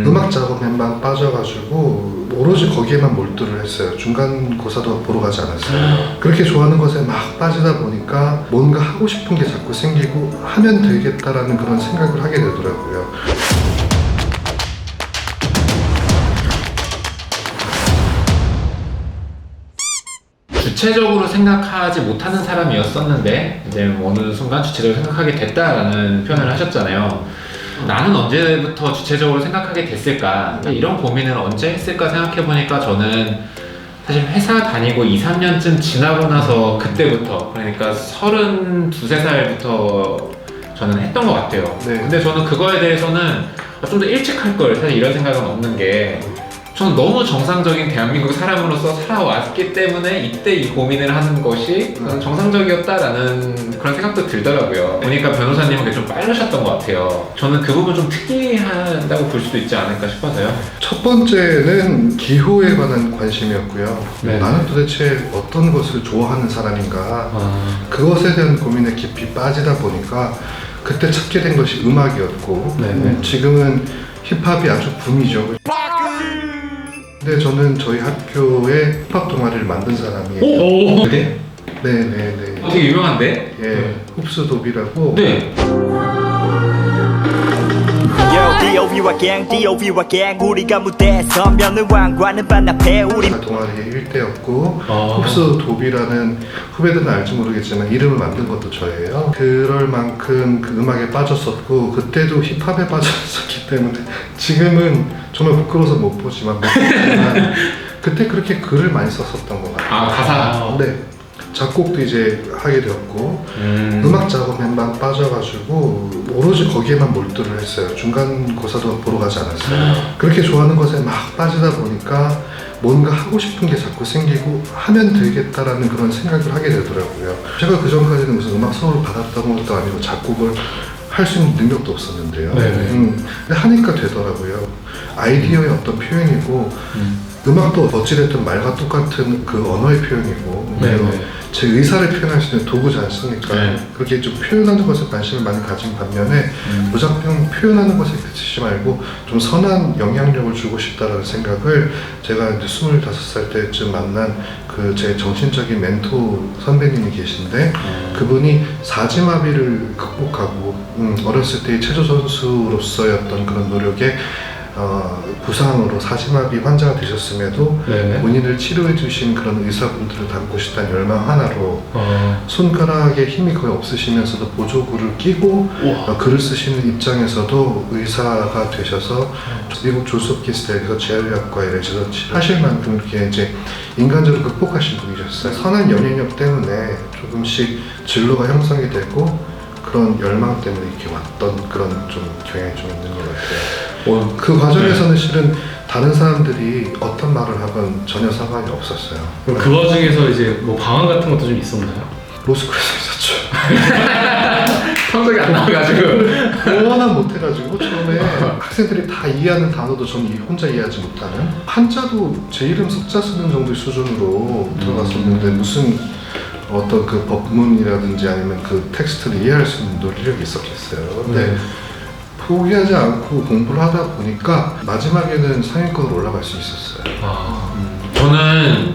음악 작업에만 빠져가지고 오로지 거기에만 몰두를 했어요. 중간고사도 보러 가지 않았어요. 그렇게 좋아하는 것에 막 빠지다 보니까 뭔가 하고 싶은 게 자꾸 생기고 하면 되겠다라는 그런 생각을 하게 되더라고요. 주체적으로 생각하지 못하는 사람이었었는데 이제 어느 순간 주체적으로 생각하게 됐다라는 표현을 하셨잖아요. 나는 언제부터 주체적으로 생각하게 됐을까? 이런 고민을 언제 했을까 생각해보니까 저는 사실 회사 다니고 2, 3년쯤 지나고 나서 그때부터, 그러니까 32, 3살부터 저는 했던 것 같아요. 네. 근데 저는 그거에 대해서는 좀 더 일찍 할 걸, 사실 이런 생각은 없는 게, 저는 너무 정상적인 대한민국 사람으로서 살아왔기 때문에 이때 이 고민을 하는 것이 저는 정상적이었다라는 그런 생각도 들더라고요. 보니까 변호사님은 좀 빠르셨던 것 같아요. 저는 그 부분 좀 특이하다고 볼 수도 있지 않을까 싶어서요. 첫 번째는 기호에 관한 관심이었고요. 네. 나는 도대체 어떤 것을 좋아하는 사람인가, 그것에 대한 고민에 깊이 빠지다 보니까 그때 찾게 된 것이 음악이었고, 네네. 지금은 힙합이 아주 붐이죠. 근데 저는 저희 학교에 힙합 동아리를 만든 사람이에요. 오! 네? 네네네. 되게 유명한데? 예, 흡수도비라고. 네. DOV와 갱 DOV와 갱 우리가 무대에 서면은 왕과는 반납해 우리 동아리의 일대였고, 흡수도비라는 후배들은 알지 모르겠지만 이름을 만든 것도 저예요. 그럴 만큼 그 음악에 빠졌었고, 그때도 힙합에 빠졌었기 때문에 지금은 정말 부끄러워서 못 보지만 그때 그렇게 글을 많이 썼었던 것 같아요. 아, 가사. 네. 작곡도 이제 하게 되었고, 음악 작업에만 빠져가지고 오로지 거기에만 몰두를 했어요. 중간고사도 보러 가지 않았어요. 그렇게 좋아하는 것에 막 빠지다 보니까 뭔가 하고 싶은 게 자꾸 생기고 하면 되겠다라는 그런 생각을 하게 되더라고요. 제가 그 전까지는 무슨 음악 수업을 받았던 것도 아니고 작곡을 할 수 있는 능력도 없었는데요. 근데 하니까 되더라고요. 아이디어의 어떤 표현이고, 음악도 어찌됐든 말과 똑같은 그 언어의 표현이고, 제 의사를 표현할 수 있는 도구지 않습니까? 네. 그렇게 좀 표현하는 것에 관심을 많이 가진 반면에 무작정 표현하는 것에 그치지 말고 좀 선한 영향력을 주고 싶다는 생각을, 제가 이제 25살 때쯤 만난 그 제 정신적인 멘토 선배님이 계신데, 그분이 사지마비를 극복하고 어렸을 때의 체조 선수로서였던 그런 노력에 부상으로 사지마비 환자가 되셨음에도 본인을 치료해 주신 그런 의사분들을 닮고 싶다는 열망 하나로 손가락에 힘이 거의 없으시면서도 보조구를 끼고 글을 쓰시는 입장에서도 의사가 되셔서 미국 존스 홉킨스 대학에서 재활의학과에 레지던치를 하실 만큼 이렇게 이제 인간적으로 극복하신 분이셨어요. 선한 영향력 때문에 조금씩 진로가 형성이 되고 그런 열망 때문에 이렇게 왔던 그런 좀 경향이 좀 있는 것 같아요. 그 과정에서는 실은 다른 사람들이 어떤 말을 하건 전혀 상관이 없었어요. 그 와중에서 이제 뭐 방황 같은 것도 좀 있었나요? 로스쿨에서 있었죠. 성적이 안 나와가지고. 워낙 못해가지고 처음에 학생들이 다 이해하는 단어도 저는 혼자 이해하지 못하는, 한자도 제 이름 석자 쓰는 정도의 수준으로 들어갔었는데 무슨 어떤 그 법문이라든지 아니면 그 텍스트를 이해할 수 있는 논리력이 있었겠어요. 근데 포기하지 않고 공부를 하다 보니까 마지막에는 상위권으로 올라갈 수 있었어요. 저는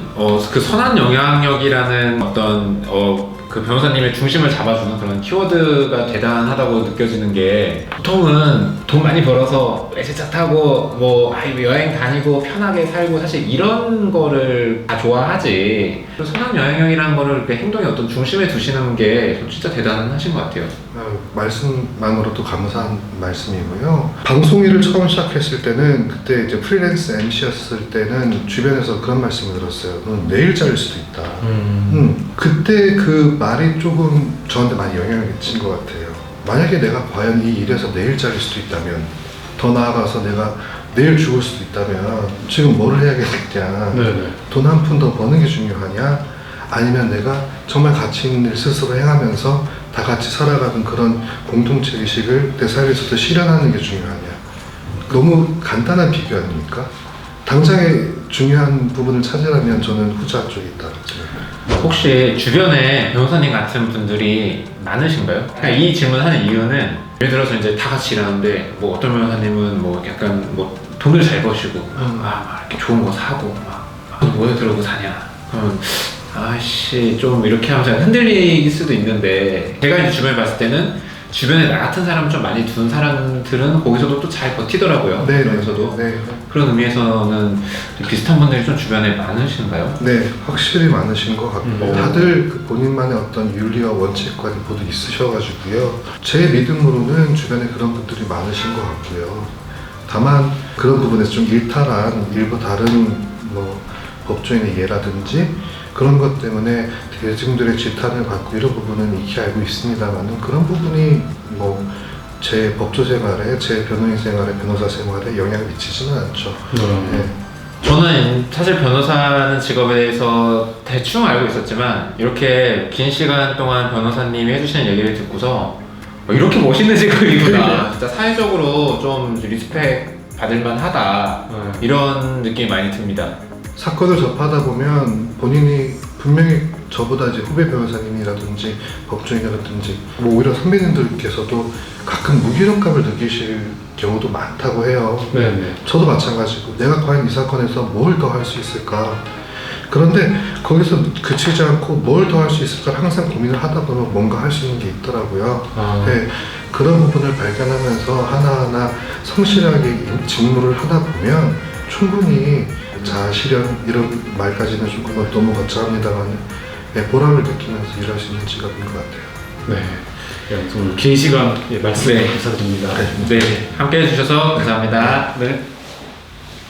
그 선한 영향력이라는 어떤 그 변호사님의 중심을 잡아주는 그런 키워드가 대단하다고 느껴지는 게, 보통은 돈 많이 벌어서 외제차 타고 뭐 여행 다니고 편하게 살고 사실 이런 거를 다 좋아하지, 선한 영향력이라는 거를 이렇게 행동의 어떤 중심에 두시는 게 진짜 대단하신 것 같아요. 말씀만으로도 감사한 말씀이고요. 방송 일을 처음 시작했을 때는, 그때 이제 프리랜서 MC였을 때는 주변에서 그런 말씀을 들었어요. 너는 내일 잘릴 수도 있다. 그때 그 말이 조금 저한테 많이 영향을 미친 것 같아요. 만약에 내가 과연 이 일에서 내일 잘릴 수도 있다면, 더 나아가서 내가 내일 죽을 수도 있다면 지금 뭐를 해야겠냐. 돈 한 푼 더 버는 게 중요하냐, 아니면 내가 정말 가치 있는 일 스스로 행하면서 다 같이 살아가는 그런 공동체 의식을 내 삶에서도 실현하는 게 중요하냐. 너무 간단한 비교 아닙니까? 당장의 중요한 부분을 찾으려면 저는 후자 쪽에 있다고 생각합니다. 혹시 주변에 변호사님 같은 분들이 많으신가요? 그러니까 이 질문을 하는 이유는, 예를 들어서 이제 다 같이 일하는데 뭐 어떤 변호사님은 뭐 약간 뭐 돈을 잘 버시고 막 이렇게 좋은 거 사고 막 뭐에 들어오고 사냐 그러면 아씨 좀 이렇게 하면서 흔들릴 수도 있는데 제가 이제 주변에 봤을 때는 주변에 나 같은 사람 좀 많이 둔 사람들은 거기서도 또 잘 버티더라고요. 네, 그러면서도 네. 그런 의미에서는 비슷한 분들이 좀 주변에 많으신가요? 네, 확실히 많으신 것 같고 다들 그 본인만의 어떤 윤리와 원칙관이 모두 있으셔가지고요. 제 믿음으로는 주변에 그런 분들이 많으신 것 같고요. 다만 그런 부분에서 좀 일탈한 일부 다른 뭐 법조인의 예라든지 그런 것 때문에 대중들의 지탄을 받고 이런 부분은 익히 알고 있습니다만 그런 부분이 뭐 제 법조 생활에, 제 변호인 생활에, 변호사 생활에 영향을 미치지는 않죠. 네. 저는 사실 변호사는 직업에 대해서 대충 알고 있었지만 이렇게 긴 시간 동안 변호사님이 해주시는 얘기를 듣고서 이렇게 멋있는 직업이구나. 진짜 사회적으로 좀 리스펙 받을 만하다. 이런 느낌이 많이 듭니다. 사건을 접하다 보면 본인이 분명히 저보다 이제 후배 변호사님이라든지 법조인이라든지 뭐 오히려 선배님들께서도 가끔 무기력감을 느끼실 경우도 많다고 해요. 네네. 저도 마찬가지고 내가 과연 이 사건에서 뭘 더 할 수 있을까. 그런데 거기서 그치지 않고 뭘 더 할 수 있을까 항상 고민을 하다 보면 뭔가 할 수 있는 게 있더라고요. 네, 그런 부분을 발견하면서 하나하나 성실하게 직무를 하다 보면 충분히 자아실현 이런 말까지는 조금 너무 거창합니다만 네, 보람을 느끼면서 일할 수 있는 직업인 것 같아요. 네. 오늘 긴 시간 말씀 감사드립니다. 네, 함께 해주셔서 감사합니다. 네.